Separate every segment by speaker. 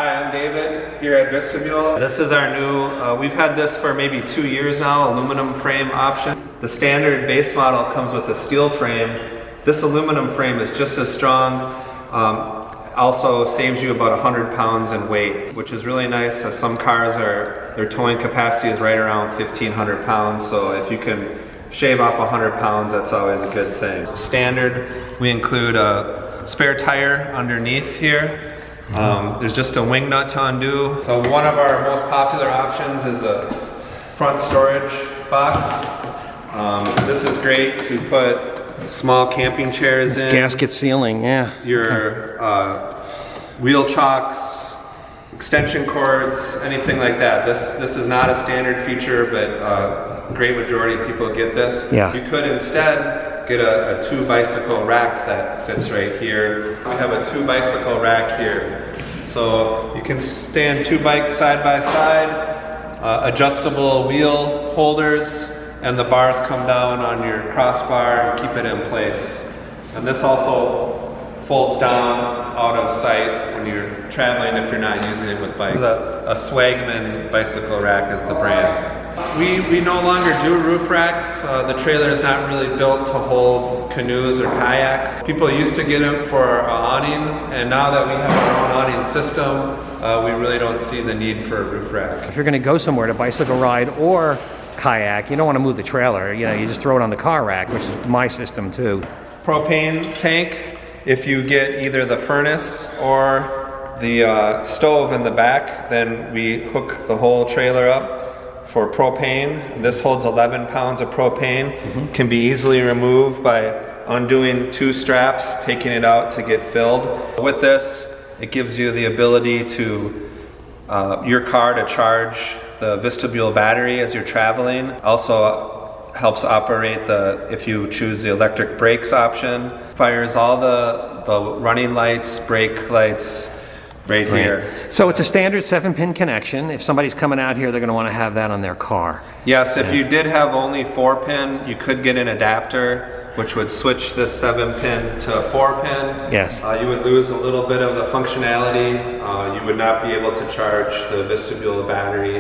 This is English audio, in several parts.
Speaker 1: Hi, I'm David here at Vestibule. This is our new, we've had this for maybe 2 years now, aluminum frame option. The standard base model comes with a steel frame. This aluminum frame is just as strong, also saves you about 100 pounds in weight, which is really nice. Some cars their towing capacity is right around 1,500 pounds, so if you can shave off 100 pounds, that's always a good thing. Standard, we include a spare tire underneath here. There's just a wing nut to undo. So one of our most popular options is a front storage box. This is great to put small camping chairs in.
Speaker 2: Gasket sealing, yeah.
Speaker 1: Your wheel chocks, extension cords, anything like that. This is not a standard feature, but a great majority of people get this.
Speaker 2: Yeah.
Speaker 1: You could instead get a 2-bicycle rack that fits right here. We have a 2-bicycle rack here. So you can stand 2 bikes side by side, adjustable wheel holders, and the bars come down on your crossbar and keep it in place. And this also folds down out of sight when you're traveling if you're not using it with bikes. A 𝕨𝕒𝕟𝕚 bicycle rack is the brand. We no longer do roof racks. The trailer is not really built to hold canoes or kayaks. People used to get them for our awning, and now that we have our own awning system, we really don't see the need for a roof rack.
Speaker 2: If you're going to go somewhere to bicycle ride or kayak, you don't want to move the trailer. You know, you just throw it on the car rack, which is my system too.
Speaker 1: Propane tank. If you get either the furnace or the stove in the back, then we hook the whole trailer up for propane. This holds 11 pounds of propane. Can be easily removed by undoing 2 straps, taking it out to get filled. With this, it gives you the ability to your car to charge the Vestibule battery as you're traveling. Also helps operate if you choose the electric brakes option. Fires all the running lights, brake lights right here.
Speaker 2: So it's a standard 7-pin connection. If somebody's coming out here, they're going to want to have that on their car.
Speaker 1: Yes, if you did have only 4-pin, you could get an adapter which would switch this 7-pin to a 4-pin.
Speaker 2: Yes.
Speaker 1: You would lose a little bit of the functionality. You would not be able to charge the Vestibule battery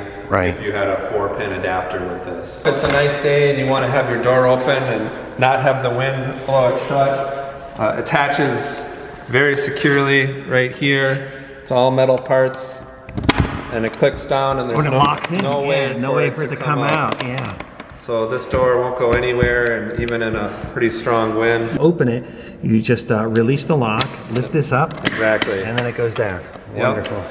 Speaker 1: if you had a 4-pin adapter with this. If it's a nice day and you want to have your door open and not have the wind blow it shut, attaches very securely right here. It's all metal parts, and it clicks down, and there's no way for it to come out.
Speaker 2: Yeah.
Speaker 1: So this door won't go anywhere, and even in a pretty strong wind.
Speaker 2: Open it, you just release the lock, lift this up.
Speaker 1: Exactly.
Speaker 2: And then it goes down. Wonderful.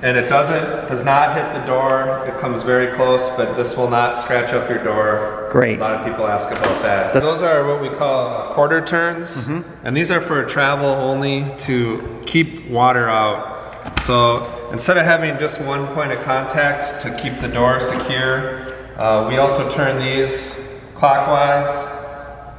Speaker 1: And it does not hit the door. It comes very close, but this will not scratch up your door.
Speaker 2: Great.
Speaker 1: A lot of people ask about that. Those are what we call quarter turns, and these are for travel only to keep water out. So instead of having just one point of contact to keep the door secure, we also turn these clockwise,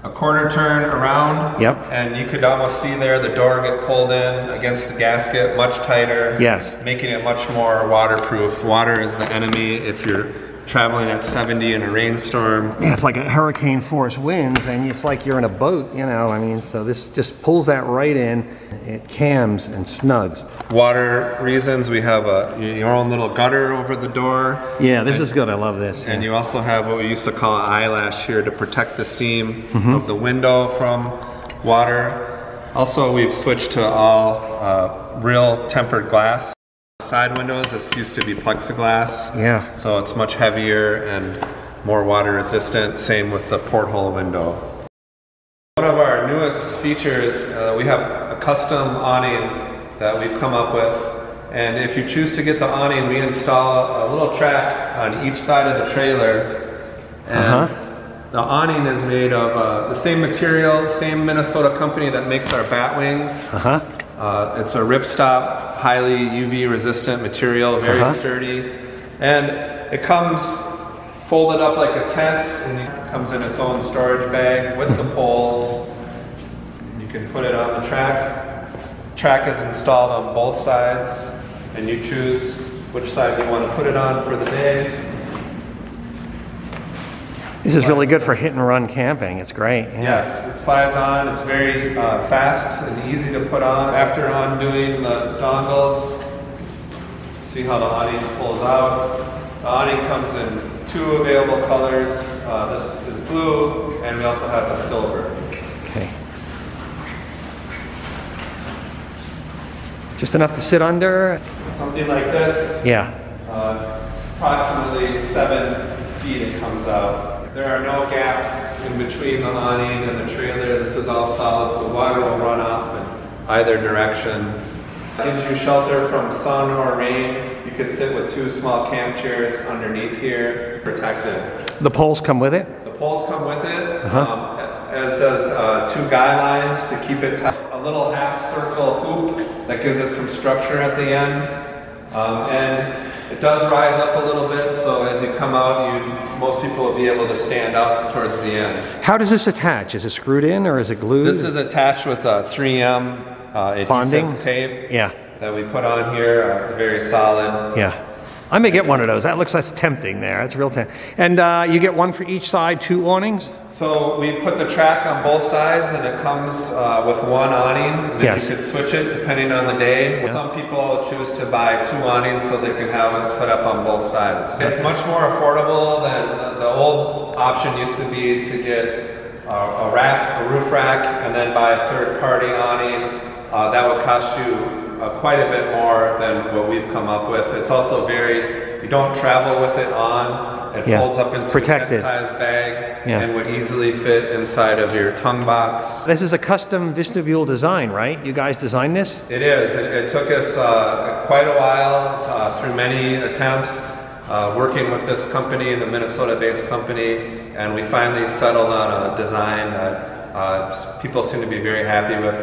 Speaker 1: a quarter turn around, and you could almost see there the door get pulled in against the gasket much tighter, making it much more waterproof. Water is the enemy if you're traveling at 70 in a rainstorm.
Speaker 2: Yeah, it's like a hurricane force winds, and it's like you're in a boat, you know, I mean, so this just pulls that right in. It cams and snugs.
Speaker 1: Water reasons, we have your own little gutter over the door.
Speaker 2: Yeah, this is good, I love this.
Speaker 1: And you also have what we used to call an eyelash here to protect the seam of the window from water. Also, we've switched to all real tempered glass. Side windows, this used to be plexiglass. Yeah. So it's much heavier and more water resistant. Same with the porthole window. One of our newest features, we have a custom awning that we've come up with. And if you choose to get the awning, we install a little track on each side of the trailer. And the awning is made of the same material, same Minnesota company that makes our bat wings. It's a ripstop, highly UV resistant material, very sturdy. And it comes folded up like a tent, and it comes in its own storage bag with the poles. You can put it on the track. Track is installed on both sides, and you choose which side you want to put it on for the day.
Speaker 2: This is really good for hit and run camping. It's great. Yeah.
Speaker 1: Yes, it slides on. It's very fast and easy to put on. After undoing the dongles, See how the awning pulls out. The awning comes in 2 available colors. This is blue, and we also have a silver.
Speaker 2: Okay. Just enough to sit under?
Speaker 1: Something like this.
Speaker 2: Yeah.
Speaker 1: Approximately 7 feet it comes out. There are no gaps in between the awning and the trailer. This is all solid, so water will run off in either direction. It gives you shelter from sun or rain. You could sit with 2 small camp chairs underneath here, protected.
Speaker 2: The poles come with it?
Speaker 1: The poles come with it, as does 2 guy lines to keep it tight. A little half circle hoop that gives it some structure at the end. And it does rise up a little bit, so as you come out, most people will be able to stand up towards the end.
Speaker 2: How does this attach? Is it screwed in or is it glued?
Speaker 1: This is attached with a 3M adhesive
Speaker 2: bonding
Speaker 1: tape
Speaker 2: that
Speaker 1: we put on here. It's very solid.
Speaker 2: Yeah. I may get one of those. That looks like tempting there. That's real tempting. And you get one for each side, 2 awnings?
Speaker 1: So we put the track on both sides, and it comes with 1 awning. And then you could switch it depending on the day. Yeah. Some people choose to buy 2 awnings so they can have it set up on both sides. It's much more affordable than the old option used to be to get a roof rack, and then buy a third-party awning. That would cost you quite a bit more than what we've come up with. It's also you don't travel with it on. It folds up into a 10-size bag and would easily fit inside of your tongue box.
Speaker 2: This is a custom Vestibule design, right? You guys designed this?
Speaker 1: It is. It took us quite a while through many attempts working with this company, the Minnesota-based company, and we finally settled on a design that people seem to be very happy with.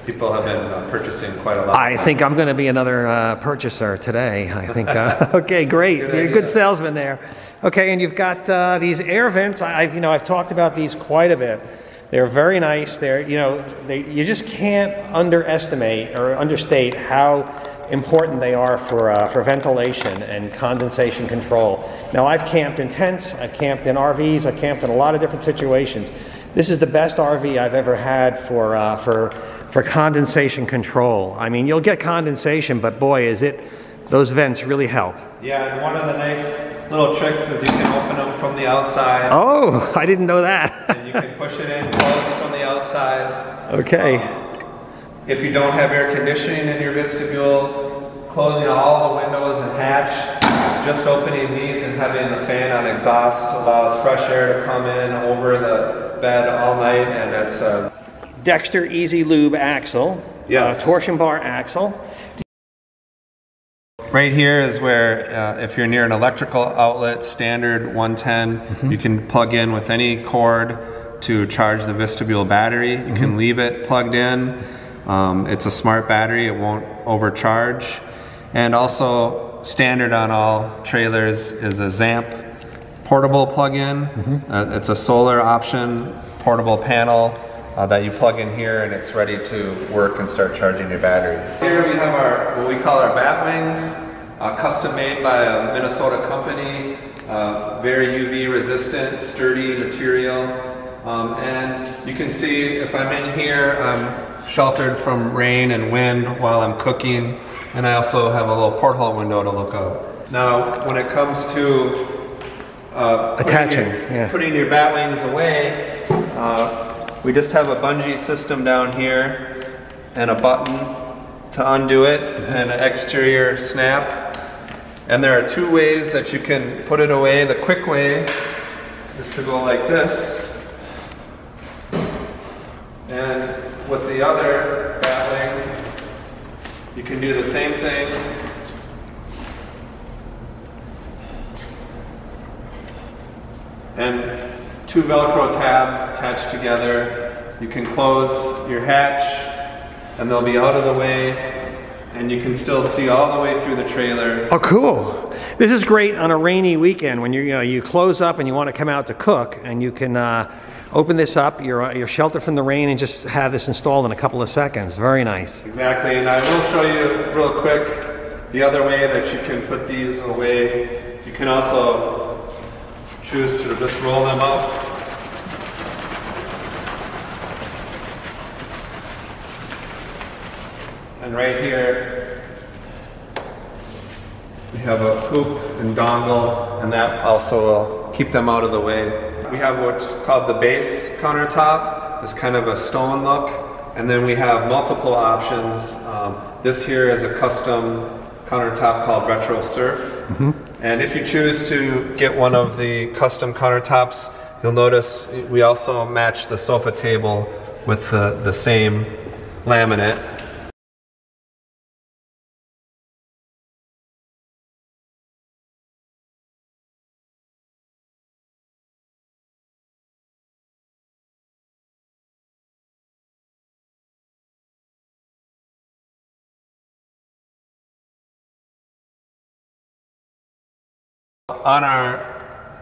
Speaker 1: People have been purchasing quite a lot.
Speaker 2: I think I'm going to be another purchaser today. I think, okay, great. You're a good salesman there. Okay, and you've got these air vents. I've talked about these quite a bit. They're very nice. You just can't underestimate or understate how important they are for ventilation and condensation control. Now, I've camped in tents, I've camped in RVs, I've camped in a lot of different situations. This is the best RV I've ever had for condensation control. I mean, you'll get condensation, but boy, those vents really help.
Speaker 1: Yeah, and one of the nice little tricks is you can open them from the outside.
Speaker 2: Oh, I didn't know that.
Speaker 1: And you can push it in close from the outside.
Speaker 2: Okay.
Speaker 1: If you don't have air conditioning in your vestibule, closing all the windows and hatch, just opening these and having the fan on exhaust allows fresh air to come in over the bed all night, and it's
Speaker 2: Dexter Easy Lube axle, torsion bar axle.
Speaker 1: Right here is where, if you're near an electrical outlet, standard 110, you can plug in with any cord to charge the vestibule battery. You can leave it plugged in. It's a smart battery, it won't overcharge. And also standard on all trailers is a ZAMP portable plug-in. It's a solar option portable panel that you plug in here, and it's ready to work and start charging your battery. Here we have what we call our bat wings, custom made by a Minnesota company, very UV resistant, sturdy material. And you can see if I'm in here, I'm sheltered from rain and wind while I'm cooking, and I also have a little porthole window to look out. Now, when it comes to putting your bat wings away, we just have a bungee system down here and a button to undo it and an exterior snap. And there are 2 ways that you can put it away. The quick way is to go like this. And with the other bat wing, you can do the same thing. And 2 Velcro tabs attached together. You can close your hatch and they'll be out of the way, and you can still see all the way through the trailer.
Speaker 2: Oh, cool. This is great on a rainy weekend when you close up and you want to come out to cook, and you can open this up, you're sheltered from the rain, and just have this installed in a couple of seconds. Very nice.
Speaker 1: Exactly, and I will show you real quick the other way that you can put these away. You can also choose to just roll them up. And right here, We have a hoop and dongle, and that also will keep them out of the way. We have what's called the base countertop. It's kind of a stone look, and then we have multiple options. This here is a custom countertop called Retro Surf. And if you choose to get one of the custom countertops, you'll notice we also match the sofa table with the same laminate.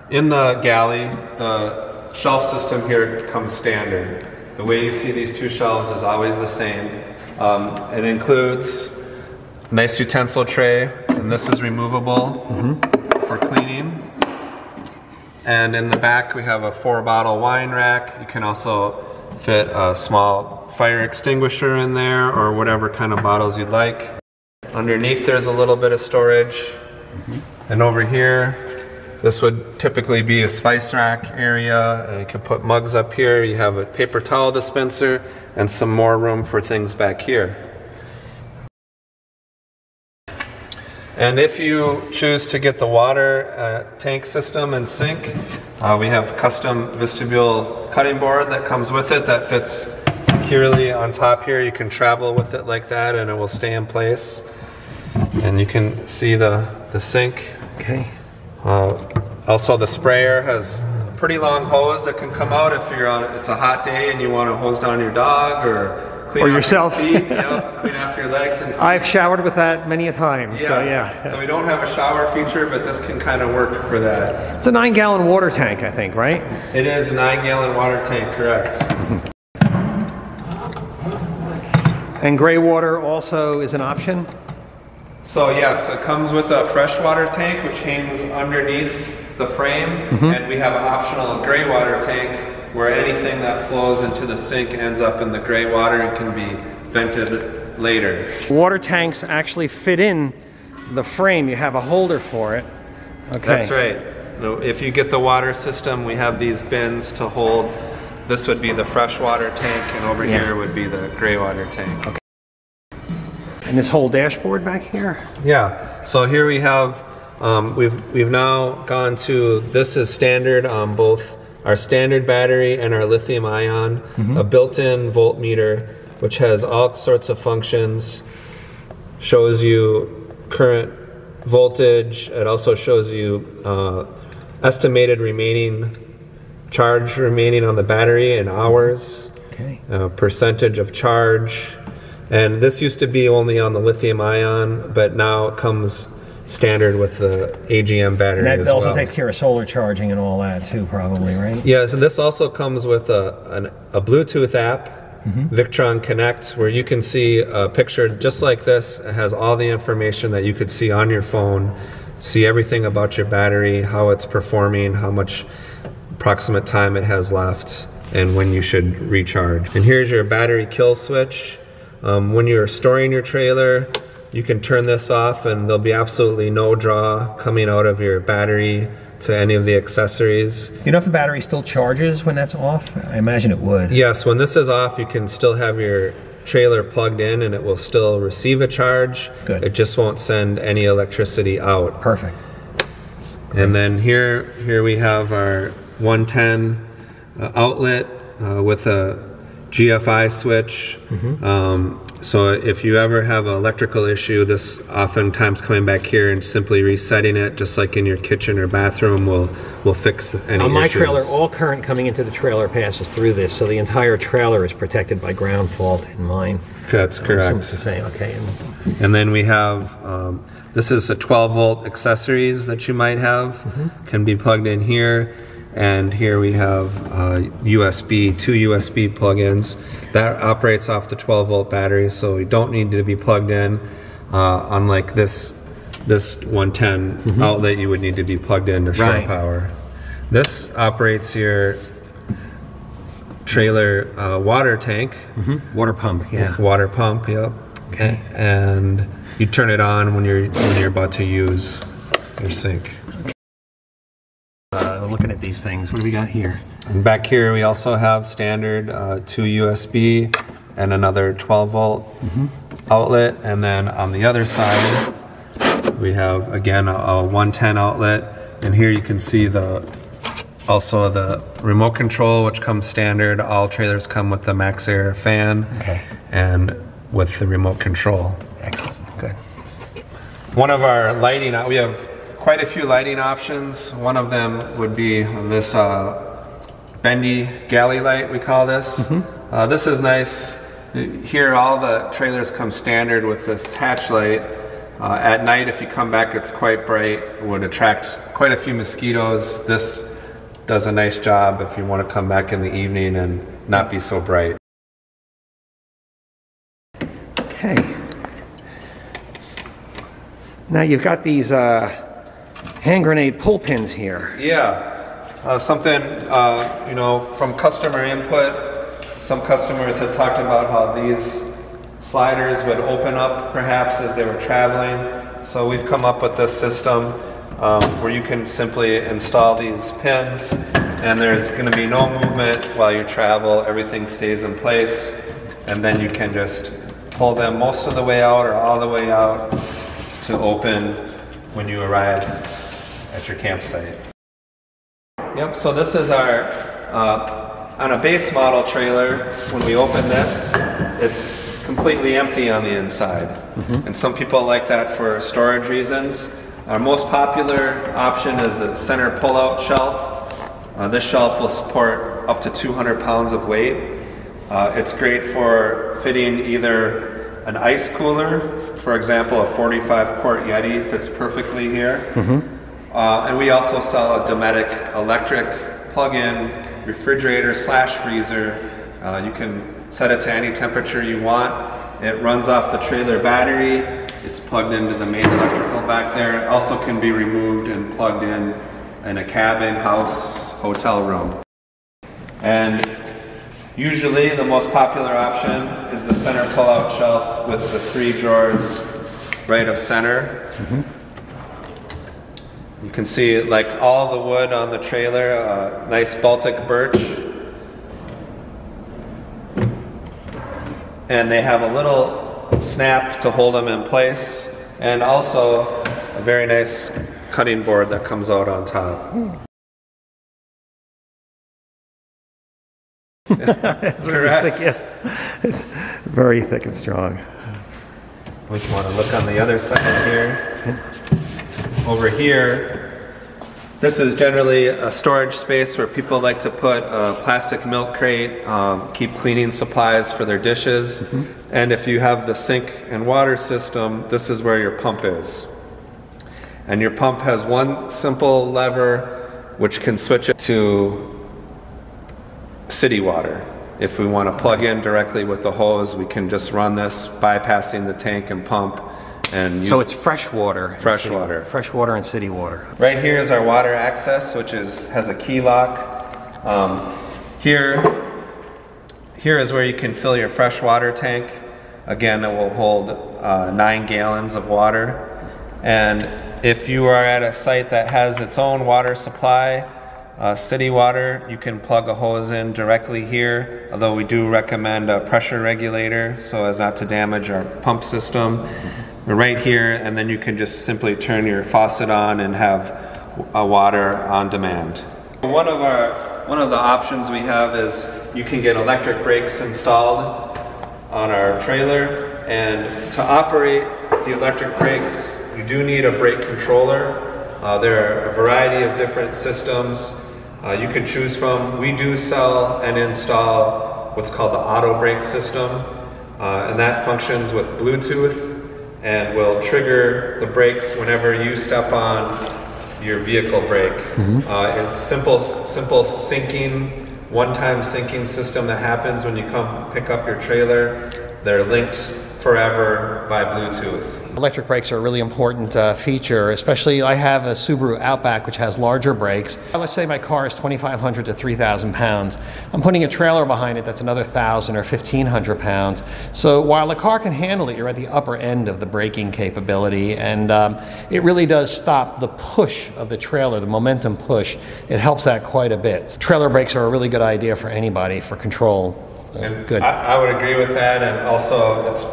Speaker 1: In the galley, the shelf system here comes standard. The way you see these two shelves is always the same. It includes a nice utensil tray, and this is removable for cleaning. And in the back we have a 4-bottle wine rack. You can also fit a small fire extinguisher in there, or whatever kind of bottles you'd like. Underneath there's a little bit of storage. And over here, this would typically be a spice rack area, and you can put mugs up here. You have a paper towel dispenser and some more room for things back here. And if you choose to get the water tank system and sink, we have custom Vestibule cutting board that comes with it that fits securely on top here. You can travel with it like that and it will stay in place. And you can see the sink.
Speaker 2: Okay.
Speaker 1: Also the sprayer has a pretty long hose that can come out if you're it's a hot day and you want to hose down your dog or clean
Speaker 2: or
Speaker 1: off
Speaker 2: yourself.
Speaker 1: Your feet, clean off your legs and feet.
Speaker 2: I've showered with that many a time.
Speaker 1: Yeah.
Speaker 2: So yeah.
Speaker 1: So we don't have a shower feature, but this can kind of work for that.
Speaker 2: It's a 9-gallon water tank, I think, right?
Speaker 1: It is a 9-gallon water tank, correct.
Speaker 2: And gray water also is an option?
Speaker 1: So yes, it comes with a freshwater tank which hangs underneath the frame, and we have an optional gray water tank where anything that flows into the sink ends up in the gray water and can be vented later.
Speaker 2: Water tanks actually fit in the frame. You have a holder for it. Okay.
Speaker 1: That's right. If you get the water system, we have these bins to hold. This would be the freshwater tank, and over here would be the gray water tank.
Speaker 2: Okay. And this whole dashboard back here?
Speaker 1: Yeah, so here we have, we've now gone to, this is standard on both our standard battery and our lithium ion, a built-in voltmeter, which has all sorts of functions, shows you current voltage, it also shows you estimated charge remaining on the battery in hours, percentage of charge. And this used to be only on the lithium ion, but now it comes standard with the AGM battery as well.
Speaker 2: And that also takes care of solar charging and all that too, probably, right?
Speaker 1: Yeah, so this also comes with a Bluetooth app, Victron Connect, where you can see a picture just like this. It has all the information that you could see on your phone, see everything about your battery, how it's performing, how much approximate time it has left, and when you should recharge. And here's your battery kill switch. When you're storing your trailer, you can turn this off and there'll be absolutely no draw coming out of your battery to any of the accessories.
Speaker 2: You know if the battery still charges when that's off? I imagine it would.
Speaker 1: Yes, when this is off, you can still have your trailer plugged in and it will still receive a charge.
Speaker 2: Good.
Speaker 1: It just won't send any electricity out.
Speaker 2: Perfect.
Speaker 1: Great. And then here we have our 110 outlet with a GFI switch. So if you ever have an electrical issue, this oftentimes coming back here and simply resetting it, just like in your kitchen or bathroom, will fix any issues.
Speaker 2: On my trailer, all current coming into the trailer passes through this, so the entire trailer is protected by ground fault in mine.
Speaker 1: That's correct.
Speaker 2: Okay.
Speaker 1: And then we have, this is a 12-volt accessories that you might have, can be plugged in here. And here we have two USB plug-ins. That operates off the 12-volt battery, so you don't need to be plugged in. Unlike this 110 outlet, you would need to be plugged in to show power. This operates your trailer water tank.
Speaker 2: Water pump, yeah.
Speaker 1: Water pump, yep.
Speaker 2: Okay.
Speaker 1: And you turn it on when you're about to use your sink.
Speaker 2: Looking at these things, what do we got here?
Speaker 1: And back here we also have standard 2 USB and another 12 volt outlet, and then on the other side we have again a 110 outlet, and here you can see also the remote control, which comes standard. All trailers come with the MaxxAir fan, and with the remote control.
Speaker 2: Excellent, good.
Speaker 1: One of our lighting, we have quite a few lighting options. One of them would be this bendy galley light, we call this. This is nice. Here all the trailers come standard with this hatch light. At night, if you come back, it's quite bright. It would attract quite a few mosquitoes. This does a nice job if you want to come back in the evening and not be so bright.
Speaker 2: Okay. Now you've got these hand grenade pull pins here.
Speaker 1: Yeah, something, you know, from customer input. Some customers had talked about how these sliders would open up perhaps as they were traveling. So we've come up with this system where you can simply install these pins, and there's going to be no movement while you travel. Everything stays in place, and then you can just pull them most of the way out or all the way out to open when you arrive at your campsite. Yep, so this is our, on a base model trailer, when we open this, it's completely empty on the inside. And some people like that for storage reasons. Our most popular option is a center pull-out shelf. This shelf will support up to 200 pounds of weight. It's great for fitting either an ice cooler, for example, a 45-quart Yeti fits perfectly here. And we also sell a Dometic electric plug-in refrigerator / freezer. You can set it to any temperature you want. It runs off the trailer battery. It's plugged into the main electrical back there. It also can be removed and plugged in a cabin, house, hotel room. And usually the most popular option is the center pull-out shelf with the 3 drawers right of center. You can see like all the wood on the trailer, nice Baltic birch. And they have a little snap to hold them in place, and also a very nice cutting board that comes out on top.
Speaker 2: It's very thick, yes. It's very thick and strong.
Speaker 1: We want to look on the other side here. Over here, this is generally a storage space where people like to put a plastic milk crate, keep cleaning supplies for their dishes. And if you have the sink and water system, this is where your pump is. And your pump has one simple lever which can switch it to city water. If we want to plug in directly with the hose, we can just run this bypassing the tank and pump. And
Speaker 2: so it's fresh water.
Speaker 1: Fresh water.
Speaker 2: Fresh water and city water.
Speaker 1: Right here is our water access, which has a key lock. Here is where you can fill your fresh water tank. Again, it will hold 9 gallons of water. And if you are at a site that has its own water supply, city water, you can plug a hose in directly here, although we do recommend a pressure regulator so as not to damage our pump system. We're right here, and then you can just simply turn your faucet on and have water on demand. One of the options we have is you can get electric brakes installed on our trailer, and to operate the electric brakes you do need a brake controller. There are a variety of different systems you can choose from. We do sell and install what's called the auto brake system, and that functions with Bluetooth and will trigger the brakes whenever you step on your vehicle brake. It's simple syncing, one-time syncing system that happens when you come pick up your trailer. They're linked forever by Bluetooth.
Speaker 2: Electric brakes are a really important feature, especially I have a Subaru Outback which has larger brakes. Let's say my car is 2,500 to 3,000 pounds. I'm putting a trailer behind it that's another 1,000 or 1,500 pounds. So while the car can handle it, you're at the upper end of the braking capability, and it really does stop the push of the trailer, the momentum push. It helps that quite a bit. Trailer brakes are a really good idea for anybody for control. So, good.
Speaker 1: I would agree with that, and also it's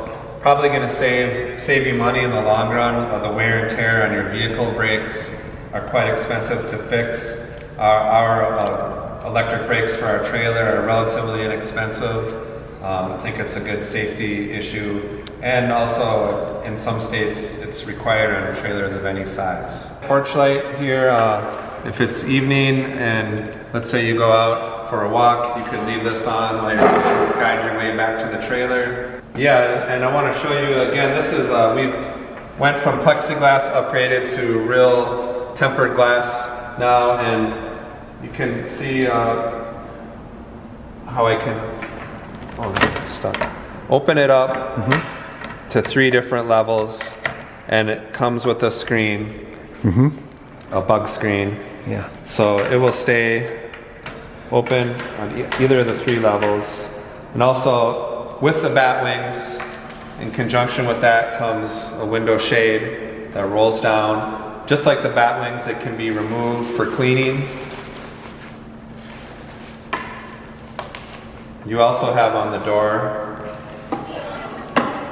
Speaker 1: probably going to save you money in the long run. The wear and tear on your vehicle brakes are quite expensive to fix. Our electric brakes for our trailer are relatively inexpensive. I think it's a good safety issue, and also in some states it's required on trailers of any size. Porch light here, if it's evening and let's say you go out for a walk, you could leave this on while you guide your way back to the trailer. Yeah, and I want to show you again, this is, we've went from plexiglass upgraded to real tempered glass now, and you can see how I can, it's stuck. Open it up to 3 different levels, and it comes with a screen, a bug screen.
Speaker 2: Yeah.
Speaker 1: So it will stay open on either of the 3 levels, and also with the bat wings, in conjunction with that comes a window shade that rolls down. Just like the bat wings, it can be removed for cleaning. You also have on the door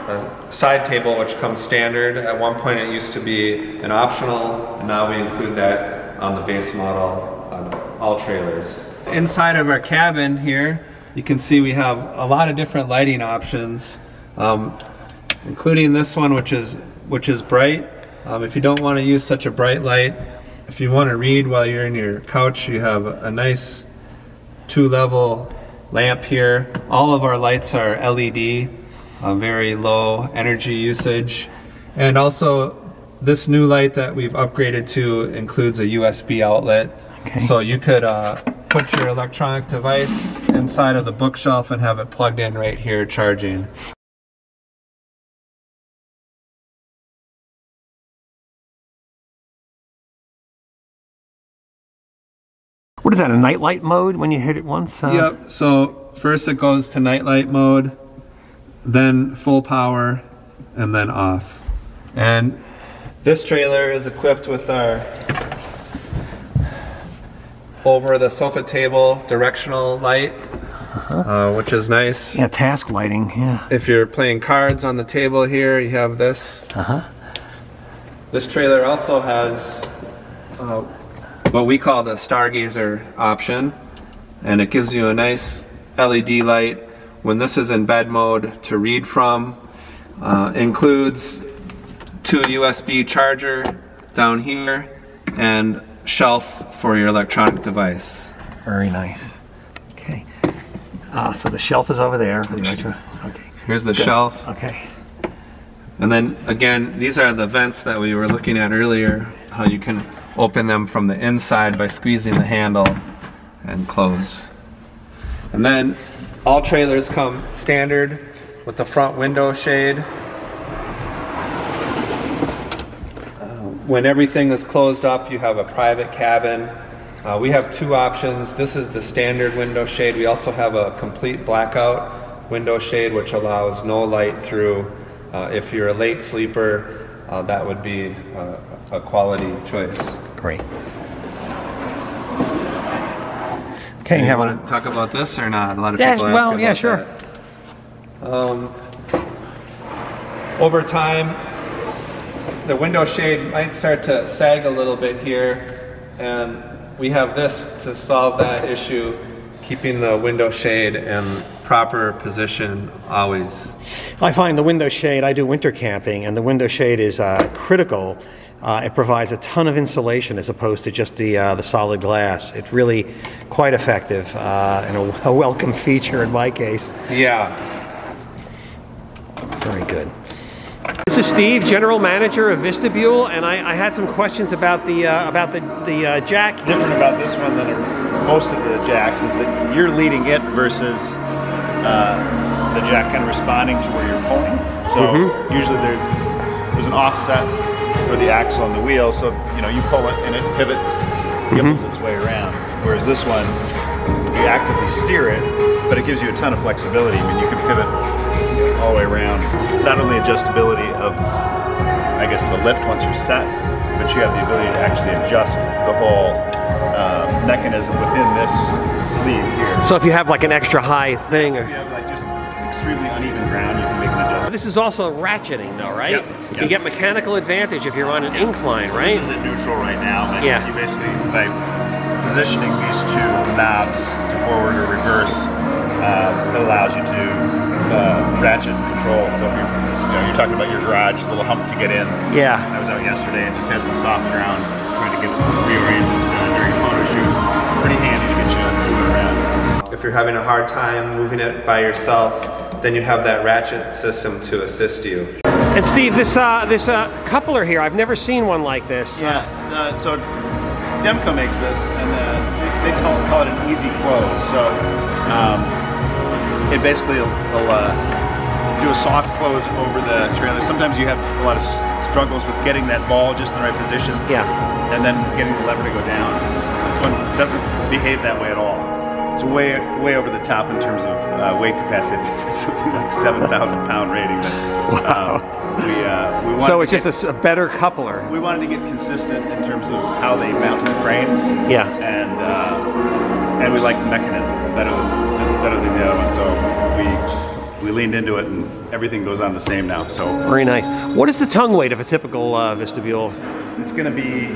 Speaker 1: a side table which comes standard. At one point it used to be an optional, and now we include that on the base model on all trailers. Inside of our cabin here, you can see we have a lot of different lighting options, including this one which is bright. If you don't want to use such a bright light, if you want to read while you're in your couch, you have a nice 2-level lamp here. All of our lights are LED, very low energy usage. And also this new light that we've upgraded to includes a USB outlet. Okay. So you could put your electronic device inside of the bookshelf and have it plugged in right here charging.
Speaker 2: What is that, a nightlight mode when you hit it once?
Speaker 1: Yep, so first it goes to nightlight mode, then full power, and then off. And this trailer is equipped with our over the sofa table directional light, which is nice.
Speaker 2: Yeah, task lighting, yeah.
Speaker 1: If you're playing cards on the table here, you have this. This trailer also has what we call the Stargazer option, and it gives you a nice LED light when this is in bed mode to read from. Includes 2 USB charger down here and shelf for your electronic device.
Speaker 2: Very nice. Okay. So the shelf is over there for the electronic. Okay.
Speaker 1: Here's the shelf.
Speaker 2: Okay.
Speaker 1: And then again, these are the vents that we were looking at earlier, how you can open them from the inside by squeezing the handle and close. And then all trailers come standard with the front window shade. When everything is closed up, you have a private cabin. We have 2 options. This is the standard window shade. We also have a complete blackout window shade which allows no light through. If you're a late sleeper, that would be a quality choice.
Speaker 2: Great. Okay,
Speaker 1: you want to talk about this or not? A lot of people ask
Speaker 2: well,
Speaker 1: about
Speaker 2: yeah, sure.
Speaker 1: That. Over time, the window shade might start to sag a little bit here, and we have this to solve that issue, keeping the window shade in proper position always.
Speaker 2: I find the window shade, I do winter camping, and the window shade is critical. It provides a ton of insulation as opposed to just the solid glass. It's really quite effective and a welcome feature in my case.
Speaker 1: Yeah.
Speaker 2: Very good. This is Steve, General Manager of Vestibule, and I had some questions about the jack.
Speaker 3: Different about this one than most of the jacks is that you're leading it versus the jack kind of responding to where you're pulling. So usually there's an offset for the axle on the wheel, so you know you pull it and it pivots, gimbles its way around. Whereas this one, you actively steer it, but it gives you a ton of flexibility. I mean, you can pivot all the way around. Not only adjustability of, I guess, the lift once you're set, but you have the ability to actually adjust the whole mechanism within this sleeve here.
Speaker 2: So if you have like an extra high thing,
Speaker 3: If you have like just extremely uneven ground, you can make an adjustment.
Speaker 2: this is also ratcheting though, right?
Speaker 3: Yep.
Speaker 2: You get mechanical advantage if you're on an incline, right?
Speaker 3: This is at neutral right now. But
Speaker 2: Yeah.
Speaker 3: You basically, by positioning these two knobs to forward or reverse, it allows you to ratchet and control. So if you're talking about your garage, a little hump to get in.
Speaker 2: Yeah.
Speaker 3: I was out yesterday and just had some soft ground, trying to get it reoriented during a photo shoot. Pretty handy to get you moving around.
Speaker 1: If you're having a hard time moving it by yourself, then you have that ratchet system to assist you.
Speaker 2: And Steve, this coupler here, I've never seen one like this.
Speaker 3: Yeah, so Demco makes this, and they call it an easy close. So it basically will do a soft close over the trailer. Sometimes you have a lot of struggles with getting that ball just in the right position.
Speaker 2: Yeah.
Speaker 3: And then getting the lever to go down. This one doesn't behave that way at all. It's way over the top in terms of weight capacity. It's something like 7,000 pound rating. But,
Speaker 2: Wow.
Speaker 3: We wanted
Speaker 2: So it's just a better coupler.
Speaker 3: we wanted to get consistent in terms of how they mount the frames.
Speaker 2: Yeah.
Speaker 3: And we like the mechanism better than the other one. So we leaned into it, and everything goes on the same now. So
Speaker 2: Very nice. What is the tongue weight of a typical Vestibule?
Speaker 3: it's going to be,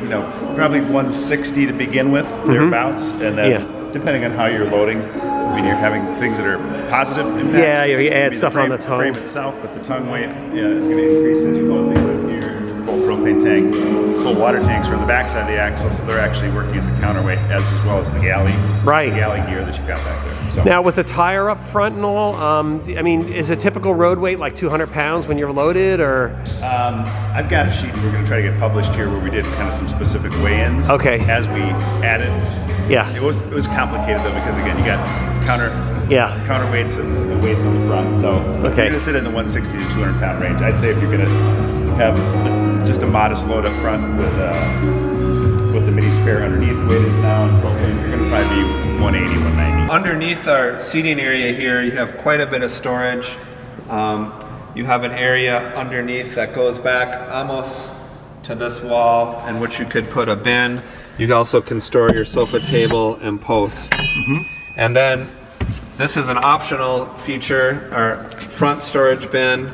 Speaker 3: probably 160 to begin with, thereabouts, and then depending on how you're loading. I mean, you're having things that are positive impacts.
Speaker 2: Yeah, you add
Speaker 3: Maybe
Speaker 2: stuff on the tongue.
Speaker 3: frame itself, but the tongue weight, is going to increase as you load things up here. Full propane tank, full water tanks are on the backside of the axle, so they're actually working as a counterweight as well as the galley.
Speaker 2: Right.
Speaker 3: The galley gear that you've got back there. So.
Speaker 2: Now with the tire up front and all, I mean, is a typical road weight like 200 pounds when you're loaded, or?
Speaker 3: I've got a sheet we're going to try to get published here where we did kind of some specific weigh-ins.
Speaker 2: Okay.
Speaker 3: As we added.
Speaker 2: Yeah.
Speaker 3: It was complicated though, because again, you got counterweights and weights on the front. So we're going to sit in the 160 to 200 pound range. I'd say if you're going to have just a modest load up front with the mini spare underneath, weight is now on propane, you're going to probably be 180, 190.
Speaker 1: Underneath our seating area here, you have quite a bit of storage. You have an area underneath that goes back almost to this wall, in which you could put a bin. You also can store your sofa table and posts. And then this is an optional feature, our front storage bin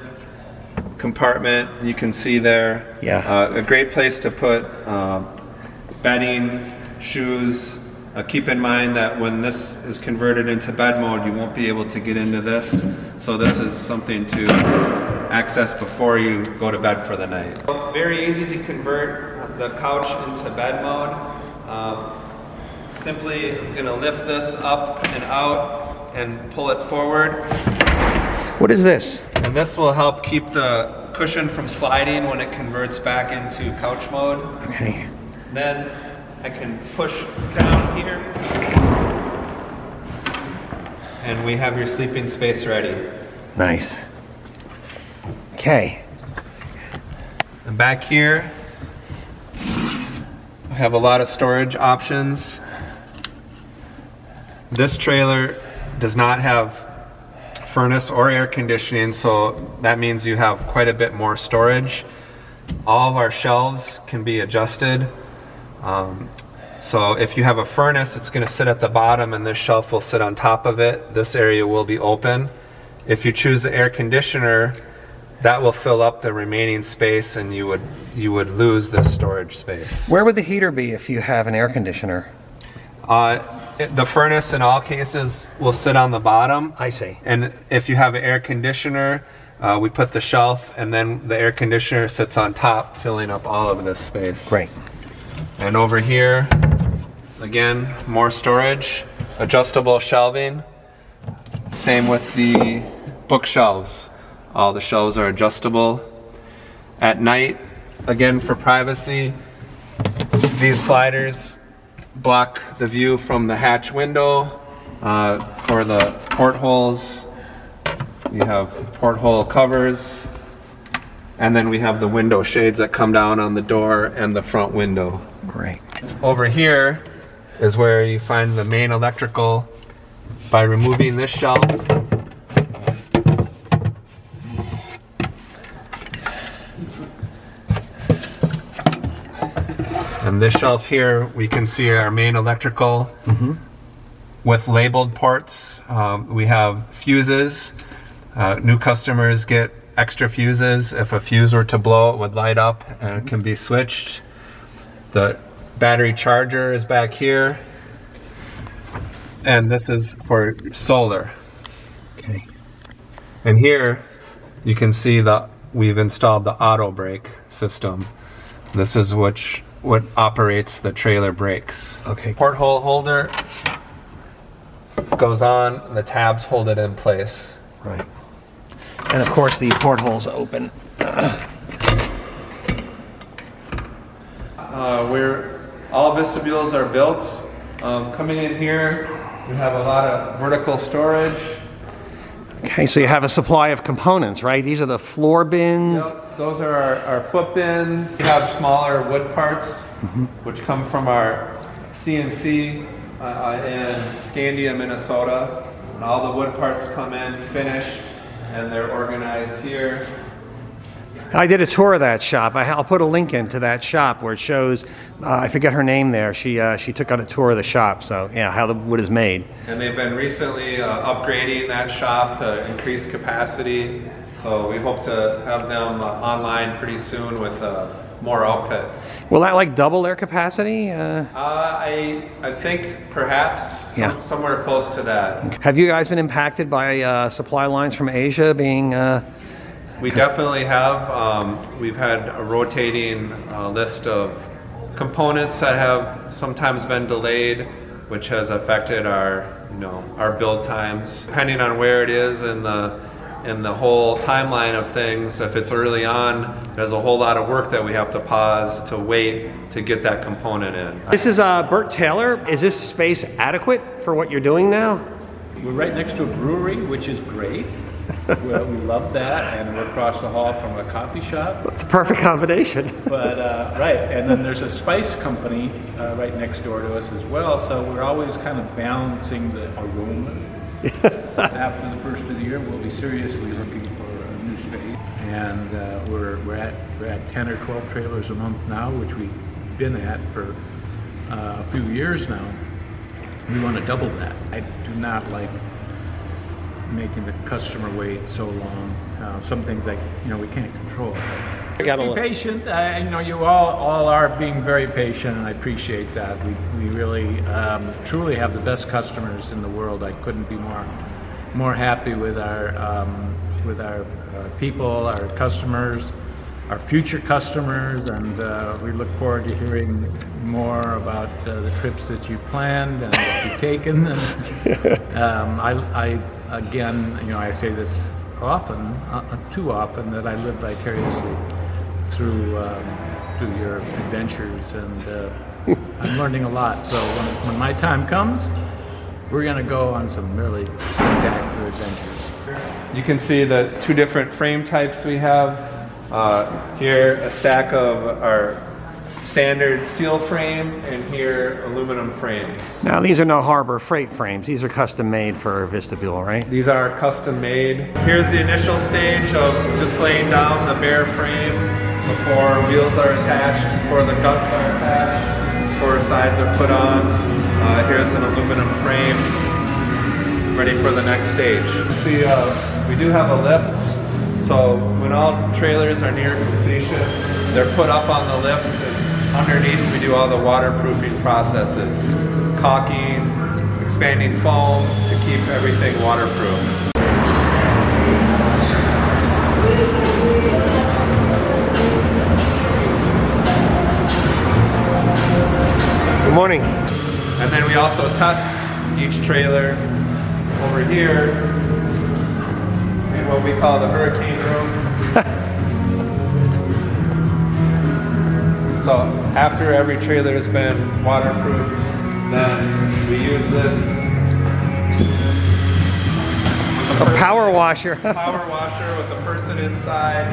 Speaker 1: compartment. You can see there, a great place to put bedding, shoes. Keep in mind that when this is converted into bed mode, you won't be able to get into this. So this is something to access before you go to bed for the night. Very easy to convert the couch into bed mode. Simply gonna lift this up and out and pull it forward.
Speaker 2: What is this?
Speaker 1: And this will help keep the cushion from sliding when it converts back into couch mode.
Speaker 2: Okay.
Speaker 1: Then I can push down here, and we have your sleeping space ready.
Speaker 2: Nice. Okay.
Speaker 1: And back here, I have a lot of storage options. This trailer does not have furnace or air conditioning, so that means you have quite a bit more storage. All of our shelves can be adjusted. So if you have a furnace, it's going to sit at the bottom and this shelf will sit on top of it. This area will be open. If you choose the air conditioner, that will fill up the remaining space and you would lose this storage space.
Speaker 2: Where would the heater be if you have an air conditioner?
Speaker 1: The furnace in all cases will sit on the bottom.
Speaker 2: I see.
Speaker 1: And if you have an air conditioner, we put the shelf and then the air conditioner sits on top, filling up all of this space.
Speaker 2: Great.
Speaker 1: And over here, again, more storage, adjustable shelving. Same with the bookshelves. All the shelves are adjustable. At night, again for privacy, these sliders block the view from the hatch window for the portholes. You have porthole covers, and then we have the window shades that come down on the door and the front window.
Speaker 2: Great.
Speaker 1: Over here is where you find the main electrical by removing this shelf. And this shelf here, we can see our main electrical with labeled ports. We have fuses. New customers get extra fuses. If a fuse were to blow, it would light up and it can be switched. The battery charger is back here. And this is for solar.
Speaker 2: Okay.
Speaker 1: And here you can see that we've installed the auto brake system. This is what operates the trailer brakes.
Speaker 2: Okay.
Speaker 1: Porthole holder goes on, and the tabs hold it in place.
Speaker 2: Right. And of course the portholes open.
Speaker 1: Where all vestibules are built, coming in here, we have a lot of vertical storage.
Speaker 2: Okay, so you have a supply of components, right? These are the floor bins.
Speaker 1: Yep, those are our foot bins. We have smaller wood parts, which come from our CNC in Scandia, Minnesota. And all the wood parts come in finished, and they're organized here.
Speaker 2: I did a tour of that shop. I'll put a link into that shop where it shows, I forget her name there. She took on a tour of the shop, so yeah, how the wood is made.
Speaker 1: And they've been recently upgrading that shop to increase capacity. So we hope to have them online pretty soon with more output.
Speaker 2: Will that like double their capacity?
Speaker 1: I think perhaps somewhere close to that.
Speaker 2: Have you guys been impacted by supply lines from Asia being...
Speaker 1: We definitely have. We've had a rotating list of components that have sometimes been delayed, which has affected our, our build times. Depending on where it is in the whole timeline of things, if it's early on, there's a whole lot of work that we have to pause to wait to get that component in.
Speaker 2: This is Burt Taylor. Is this space adequate for what you're doing now?
Speaker 4: We're right next to a brewery, which is great. We love that, and we're across the hall from a coffee shop.
Speaker 2: It's a perfect combination.
Speaker 4: But right, and then there's a spice company right next door to us as well, so we're always kind of balancing the aromas. After the first of the year, we'll be seriously looking for a new space, and we're at 10 or 12 trailers a month now, which we've been at for a few years now. We want to double that. I do not like making the customer wait so long. Some things that we can't control. Be patient. You all are being very patient, and I appreciate that. We really, truly have the best customers in the world. I couldn't be more happy with our people, our customers, our future customers, and we look forward to hearing more about the trips that you planned and that you've taken. And, again, I say this often, too often, that I live vicariously through your adventures, and I'm learning a lot. So when my time comes, we're going to go on some really spectacular adventures.
Speaker 1: You can see the two different frame types we have. Here, a stack of our standard steel frame, and here aluminum frames.
Speaker 2: Now these are no Harbor Freight frames. These are custom made for Vestibule, right?
Speaker 1: These are custom made. Here's the initial stage of just laying down the bare frame before wheels are attached, before the guts are attached, before sides are put on. Here's an aluminum frame ready for the next stage. See, we do have a lift, so when all trailers are near completion, they're put up on the lift, and underneath we do all the waterproofing processes, caulking, expanding foam to keep everything waterproof.
Speaker 2: Good morning.
Speaker 1: And then we also test each trailer over here in what we call the hurricane room. So after every trailer has been waterproofed, then we use this
Speaker 2: power washer.
Speaker 1: Power washer with a person inside.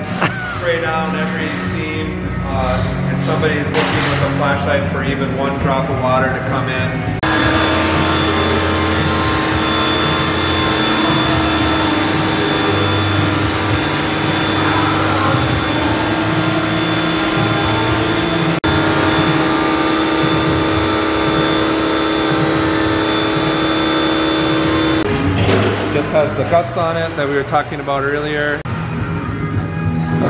Speaker 1: Spray down every seam, and somebody's looking with a flashlight for even one drop of water to come in. Just has the guts on it that we were talking about earlier.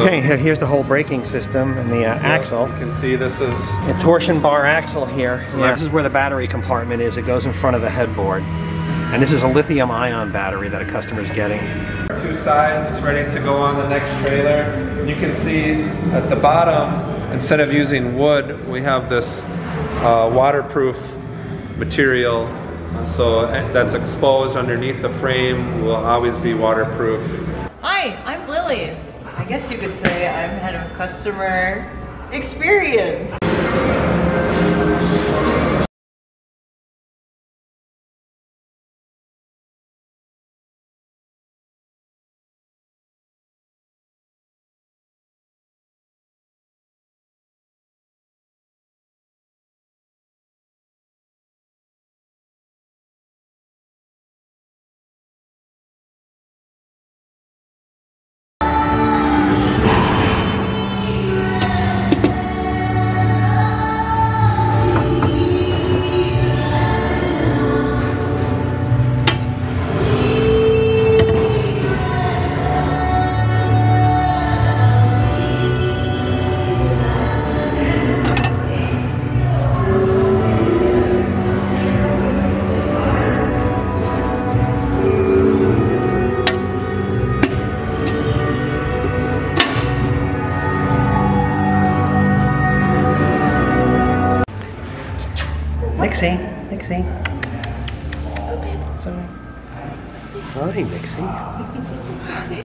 Speaker 2: Okay, here's the whole braking system and the axle.
Speaker 1: You can see this is
Speaker 2: a torsion bar axle here. Yeah, this is where the battery compartment is. It goes in front of the headboard. And this is a lithium-ion battery that a customer's getting.
Speaker 1: 2 sides ready to go on the next trailer. You can see at the bottom, instead of using wood, we have this waterproof material. So that's exposed underneath the frame, will always be waterproof.
Speaker 5: Hi, I'm Lily. I guess you could say I'm head of customer experience.
Speaker 2: Nixie. It's all right. Hi, Nixie.